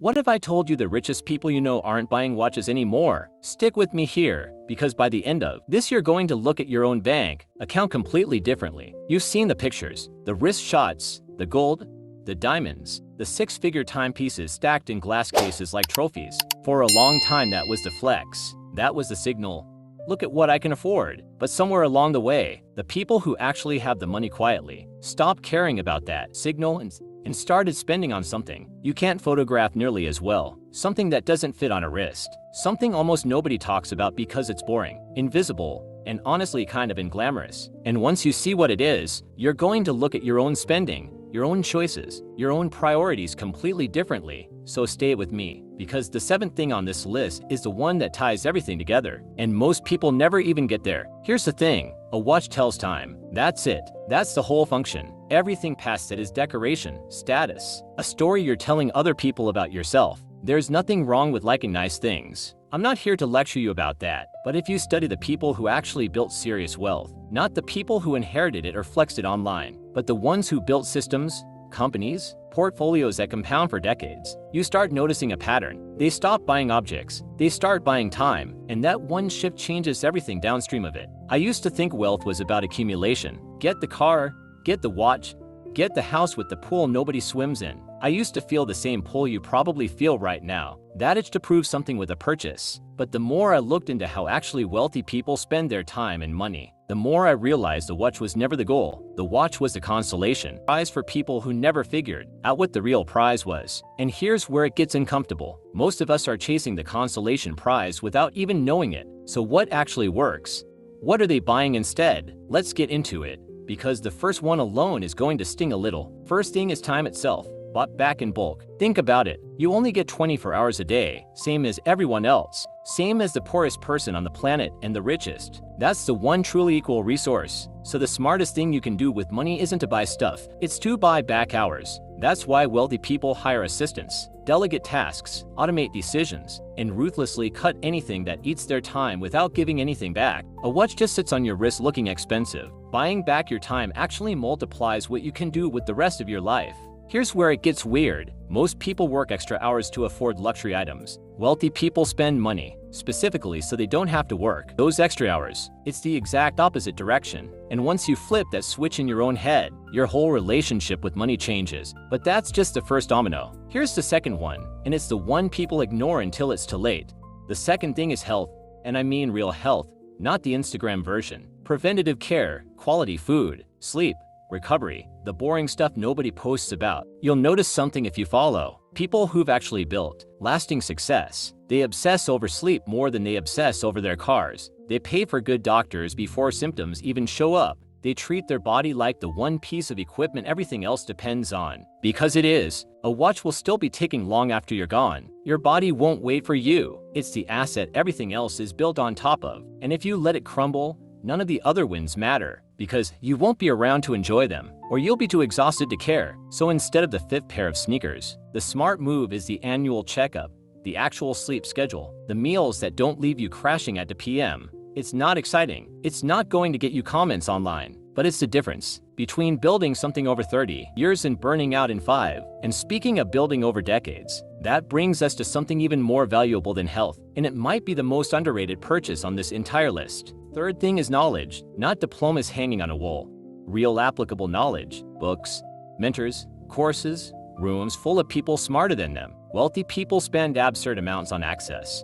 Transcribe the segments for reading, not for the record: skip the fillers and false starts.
What if I told you the richest people you know aren't buying watches anymore? Stick with me here, because by the end of this you're going to look at your own bank account completely differently. You've seen the pictures, the wrist shots, the gold, the diamonds, the six-figure timepieces stacked in glass cases like trophies. For a long time that was the flex. That was the signal. Look at what I can afford. But somewhere along the way, the people who actually have the money quietly stopped caring about that signal and started spending on something you can't photograph nearly as well, something that doesn't fit on a wrist, something almost nobody talks about because it's boring, invisible, and honestly kind of unglamorous. And once you see what it is, you're going to look at your own spending, your own choices, your own priorities completely differently. So stay with me, because the seventh thing on this list is the one that ties everything together, and most people never even get there. Here's the thing, a watch tells time. That's it. That's the whole function. Everything past it is decoration, status, a story you're telling other people about yourself. There's nothing wrong with liking nice things. I'm not here to lecture you about that, but if you study the people who actually built serious wealth, not the people who inherited it or flexed it online, but the ones who built systems, companies, portfolios that compound for decades, you start noticing a pattern. They stop buying objects, they start buying time, and that one shift changes everything downstream of it. I used to think wealth was about accumulation. Get the car, get the watch, get the house with the pool nobody swims in. I used to feel the same pull you probably feel right now, that itch to prove something with a purchase. But the more I looked into how actually wealthy people spend their time and money, the more I realized the watch was never the goal. The watch was the consolation prize for people who never figured out what the real prize was. And here's where it gets uncomfortable. Most of us are chasing the consolation prize without even knowing it. So what actually works? What are they buying instead? Let's get into it, because the first one alone is going to sting a little. First thing is time itself, bought back in bulk. Think about it. You only get 24 hours a day, same as everyone else, same as the poorest person on the planet and the richest. That's the one truly equal resource. So the smartest thing you can do with money isn't to buy stuff, it's to buy back hours. That's why wealthy people hire assistants, delegate tasks, automate decisions, and ruthlessly cut anything that eats their time without giving anything back. A watch just sits on your wrist looking expensive. Buying back your time actually multiplies what you can do with the rest of your life. Here's where it gets weird. Most people work extra hours to afford luxury items. Wealthy people spend money, specifically so they don't have to work those extra hours. It's the exact opposite direction. And once you flip that switch in your own head, your whole relationship with money changes. But that's just the first domino. Here's the second one, and it's the one people ignore until it's too late. The second thing is health, and I mean real health, not the Instagram version. Preventative care, quality food, sleep, recovery, the boring stuff nobody posts about. You'll notice something if you follow people who've actually built lasting success. They obsess over sleep more than they obsess over their cars. They pay for good doctors before symptoms even show up. They treat their body like the one piece of equipment everything else depends on. Because it is. A watch will still be ticking long after you're gone. Your body won't wait for you. It's the asset everything else is built on top of. And if you let it crumble, none of the other wins matter, because you won't be around to enjoy them, or you'll be too exhausted to care. So instead of the fifth pair of sneakers, the smart move is the annual checkup, the actual sleep schedule, the meals that don't leave you crashing at the PM. It's not exciting. It's not going to get you comments online, but it's the difference between building something over 30 years and burning out in 5. And speaking of building over decades, that brings us to something even more valuable than health, and it might be the most underrated purchase on this entire list. Third thing is knowledge, not diplomas hanging on a wall. Real applicable knowledge, books, mentors, courses, rooms full of people smarter than them. Wealthy people spend absurd amounts on access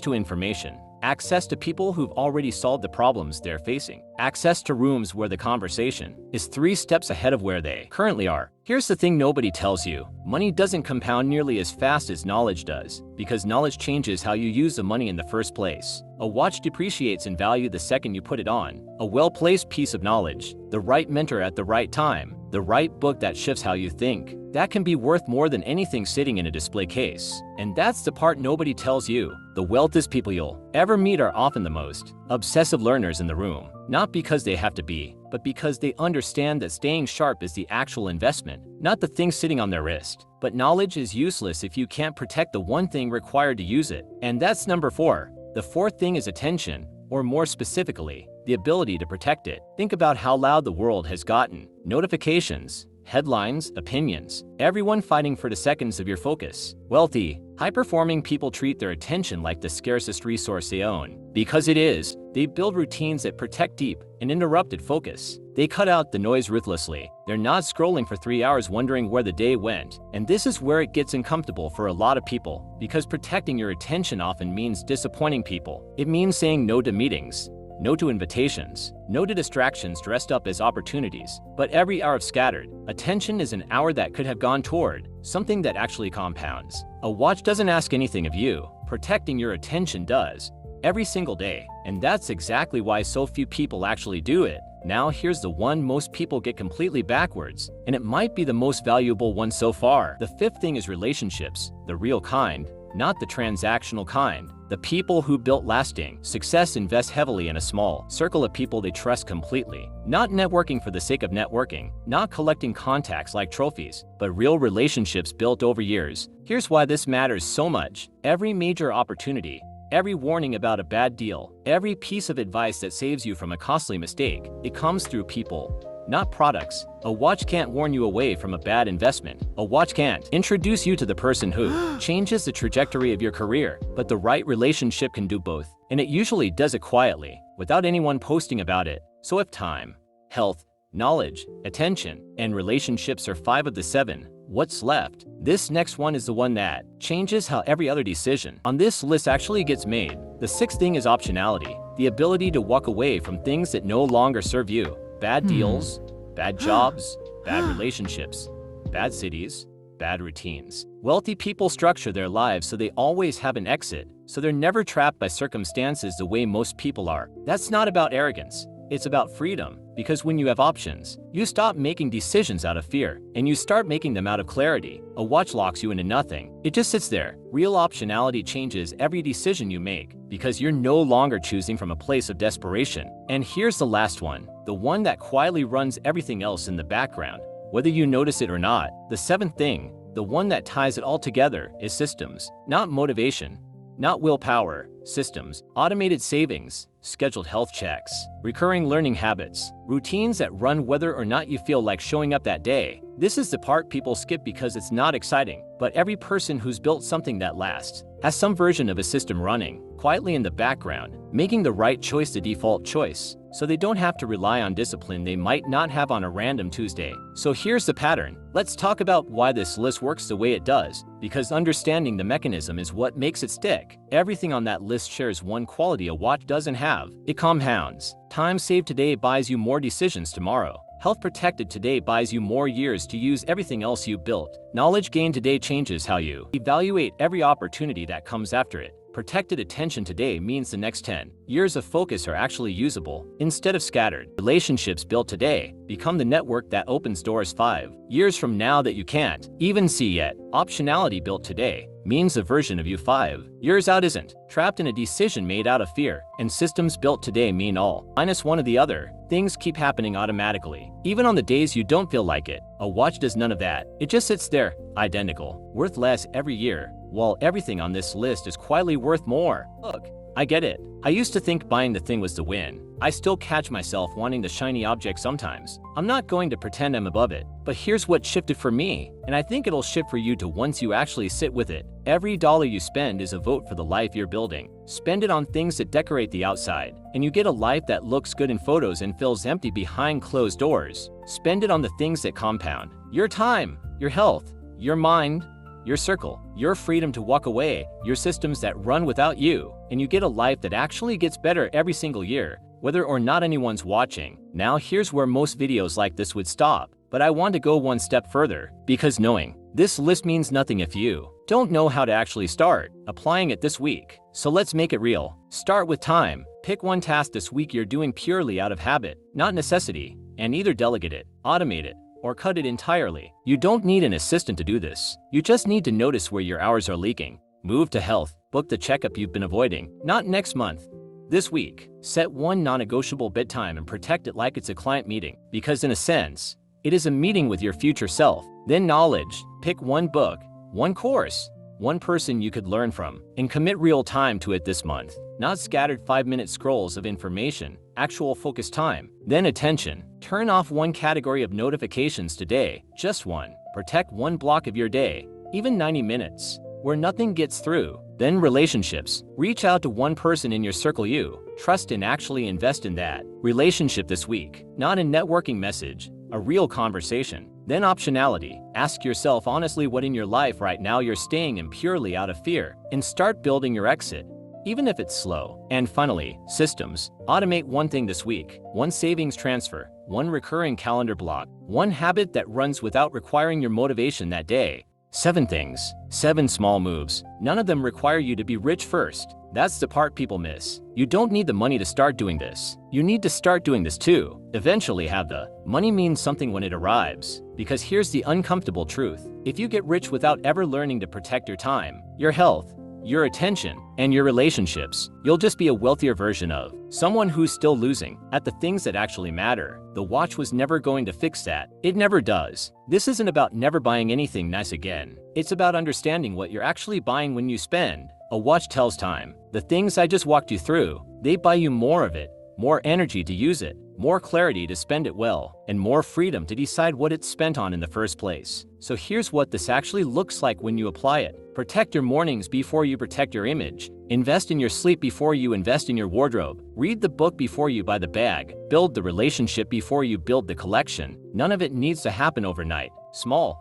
to information, access to people who've already solved the problems they're facing, access to rooms where the conversation is 3 steps ahead of where they currently are. Here's the thing nobody tells you. Money doesn't compound nearly as fast as knowledge does, because knowledge changes how you use the money in the first place. A watch depreciates in value the second you put it on. A well-placed piece of knowledge, the right mentor at the right time, the right book that shifts how you think, that can be worth more than anything sitting in a display case. And that's the part nobody tells you. The wealthiest people you'll ever meet are often the most obsessive learners in the room. Not because they have to be, but because they understand that staying sharp is the actual investment, not the thing sitting on their wrist. But knowledge is useless if you can't protect the one thing required to use it. And that's number 4. The fourth thing is attention, or more specifically, the ability to protect it. Think about how loud the world has gotten. Notifications, headlines, opinions, everyone fighting for the seconds of your focus. Wealthy, high-performing people treat their attention like the scarcest resource they own. Because it is, they build routines that protect deep and uninterrupted focus. They cut out the noise ruthlessly. They're not scrolling for 3 hours wondering where the day went. And this is where it gets uncomfortable for a lot of people, because protecting your attention often means disappointing people. It means saying no to meetings, no to invitations, no to distractions dressed up as opportunities. But every hour of scattered attention is an hour that could have gone toward something that actually compounds. A watch doesn't ask anything of you. Protecting your attention does. Every single day. And that's exactly why so few people actually do it. Now here's the one most people get completely backwards, and it might be the most valuable one so far. The fifth thing is relationships, the real kind, not the transactional kind. The people who built lasting success invest heavily in a small circle of people they trust completely. Not networking for the sake of networking, not collecting contacts like trophies, but real relationships built over years. Here's why this matters so much. Every major opportunity, every warning about a bad deal, every piece of advice that saves you from a costly mistake, it comes through people, not products. A watch can't warn you away from a bad investment. A watch can't introduce you to the person who changes the trajectory of your career, but the right relationship can do both. And it usually does it quietly, without anyone posting about it. So if time, health, knowledge, attention, and relationships are 5 of the 7, what's left? This next one is the one that changes how every other decision on this list actually gets made. The 6th thing is optionality, the ability to walk away from things that no longer serve you. Bad deals, bad jobs, bad relationships, bad cities, bad routines. Wealthy people structure their lives so they always have an exit, so they're never trapped by circumstances the way most people are. That's not about arrogance. It's about freedom, because when you have options, you stop making decisions out of fear, and you start making them out of clarity. A watch locks you into nothing. It just sits there. Real optionality changes every decision you make, because you're no longer choosing from a place of desperation. And here's the last one, the one that quietly runs everything else in the background, whether you notice it or not. The 7th thing, the one that ties it all together, is systems, not motivation, not willpower. Systems, automated savings, scheduled health checks, recurring learning habits, routines that run whether or not you feel like showing up that day. This is the part people skip because it's not exciting, but every person who's built something that lasts has some version of a system running quietly in the background, making the right choice the default choice, so they don't have to rely on discipline they might not have on a random Tuesday. So here's the pattern. Let's talk about why this list works the way it does, because understanding the mechanism is what makes it stick. Everything on that list shares one quality a watch doesn't have. It compounds. Time saved today buys you more decisions tomorrow. Health protected today buys you more years to use everything else you built. Knowledge gained today changes how you evaluate every opportunity that comes after it. Protected attention today means the next 10 years of focus are actually usable, instead of scattered. Relationships built today become the network that opens doors 5 years from now that you can't even see yet. Optionality built today means the version of you 5 years out isn't trapped in a decision made out of fear. And systems built today mean all minus one of the other. Things keep happening automatically, even on the days you don't feel like it. A watch does none of that. It just sits there, identical, worth less every year, while everything on this list is quietly worth more. Look, I get it. I used to think buying the thing was the win. I still catch myself wanting the shiny object sometimes. I'm not going to pretend I'm above it, but here's what shifted for me, and I think it'll shift for you too once you actually sit with it. Every dollar you spend is a vote for the life you're building. Spend it on things that decorate the outside, and you get a life that looks good in photos and feels empty behind closed doors. Spend it on the things that compound. Your time, your health, your mind, your circle, your freedom to walk away, your systems that run without you, and you get a life that actually gets better every single year, whether or not anyone's watching. Now here's where most videos like this would stop, but I want to go one step further, because knowing this list means nothing if you don't know how to actually start applying it this week. So let's make it real. Start with time. Pick one task this week you're doing purely out of habit, not necessity, and either delegate it, automate it, or cut it entirely. You don't need an assistant to do this. You just need to notice where your hours are leaking. Move to health. Book the checkup you've been avoiding. Not next month. This week. Set one non-negotiable bedtime and protect it like it's a client meeting, because in a sense, it is a meeting with your future self. Then knowledge. Pick one book, one course, one person you could learn from, and commit real time to it this month. Not scattered 5-minute scrolls of information. actual focused time. Then attention. Turn off one category of notifications today, just one. Protect one block of your day, even 90 minutes, where nothing gets through. Then relationships. Reach out to one person in your circle you trust and actually invest in that relationship this week. Not a networking message, a real conversation. Then optionality. Ask yourself honestly what in your life right now you're staying in purely out of fear, and start building your exit, even if it's slow. And finally, systems. Automate one thing this week. One savings transfer, one recurring calendar block, one habit that runs without requiring your motivation that day. 7 things, 7 small moves. None of them require you to be rich first. That's the part people miss. You don't need the money to start doing this. You need to start doing this too. Eventually have the money means something when it arrives. Because here's the uncomfortable truth. If you get rich without ever learning to protect your time, your health, your attention, and your relationships, you'll just be a wealthier version of someone who's still losing at the things that actually matter. The watch was never going to fix that. It never does. This isn't about never buying anything nice again. It's about understanding what you're actually buying when you spend. A watch tells time. The things I just walked you through, they buy you more of it, more energy to use it, more clarity to spend it well, and more freedom to decide what it's spent on in the first place. So here's what this actually looks like when you apply it. Protect your mornings before you protect your image. Invest in your sleep before you invest in your wardrobe. Read the book before you buy the bag. Build the relationship before you build the collection. None of it needs to happen overnight. Small,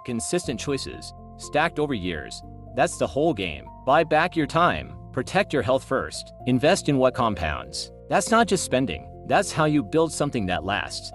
consistent choices, stacked over years. That's the whole game. Buy back your time. Protect your health first. Invest in what compounds. That's not just spending. That's how you build something that lasts.